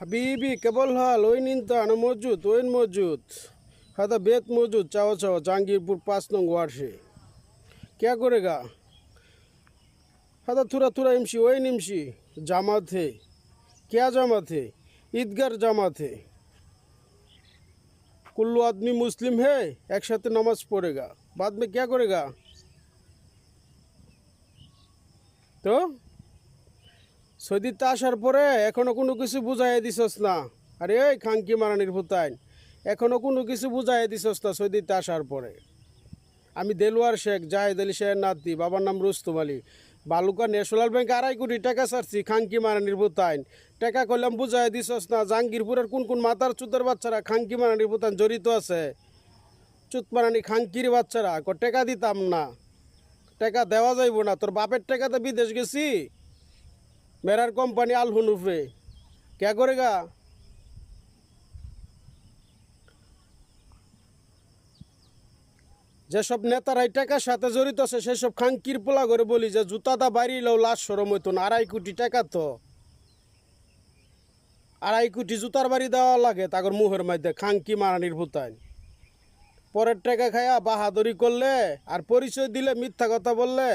حبيبي কেবল হাল ওই নিন্তা আনা মজুদ ওইন মজুদ হাদা বেত মজুদ চাও চাও জাহাঙ্গীরপুর 5 নং ওয়ার্ড से क्या करेगा हादा थोड़ा थोड़ा इमशी वही निमशी जमात है क्या जमात है ईदगाह जमात है कुल्लू आदमी मुस्लिम है एक साथ नमाज पढ़ेगा बाद में क्या करेगा तो সৌদিতে আসার পরে এখনো কোনো কিছু বুঝাই দিছস না। আরে ওই খাঙ্কি মারানির ভুতাইন এখনো কোনো কিছু বুঝাই দিছস না। সৌদিতে আসার পরে আমি দেলোয়ার শেখ জাহেদ আলী শেখের নাতি, বাবার নাম রুস্তম আলী। বালুকা ন্যাশনাল ব্যাংক 2.5 কোটি টাকা ছাড়ছি খাঙ্কি মারানির ভুতাইন। টাকা করলাম বুঝাই দিছস না। জাহাঙ্গীরপুরের কোন কোন মাতার চুতের বাচ্চারা খাঙ্কি মারানির ভুতাইন জড়িত আছে? চুত মারানি খাঙ্কির বাচ্চারা টাকা দিতাম না, টাকা দেওয়া যাইব না। তোর বাপের টাকাতে বিদেশ গেছি, मेरार কোম্পানি আল হুনুফে क्या करेगा যেসব নেতারাই টাকার সাথে জড়িত আছে সেসব খাঙ্কির পোলা করে বলি যে জুতাটা বাড়িলেও লাশ সরম হইতো না। 2.5 কোটি টাকা তো 2.5 কোটি জুতার বাড়ি দেওয়া লাগে তাগর মুহের মধ্যে খাঙ্কি মারানির ভুতাইন। পরের টাকা খায়া বাহাদুরি করলে আর পরিচয় দিলে মিথ্যা কথা বললে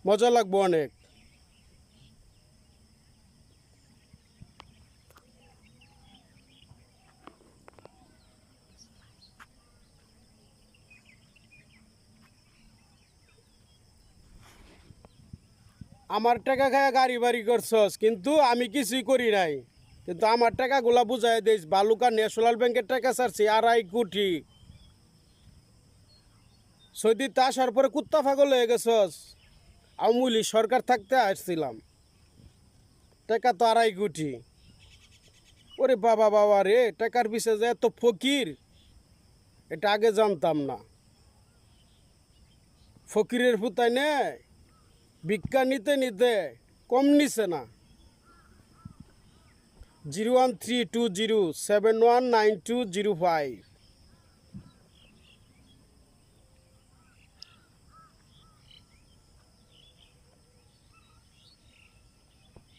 মজা লাগবো অনেক। আমার টাকা খায়া গাড়ি বাড়ি করছস কিন্তু আমি কিছুই করি নাই। কিন্তু আমার টাকাগুলা বুঝাই দিস। বালুকা ন্যাশনাল ব্যাংকের টাকা ছাড়ছি 2.5 কোটি। সৌদিতে আসার পরে কুত্তা পাগল হয়ে গেছস। আমুলি সরকার থাকতে আসছিলাম, টাকা তো 2.5 কোটি। ওরে বাবা বাবা রে, টাকার পিছিয়ে যে এত ফকির এটা আগে জানতাম না। ফকিরের পুতাই নে ভিক্ষা নিতে নিতে কম নিছে না। 01320719205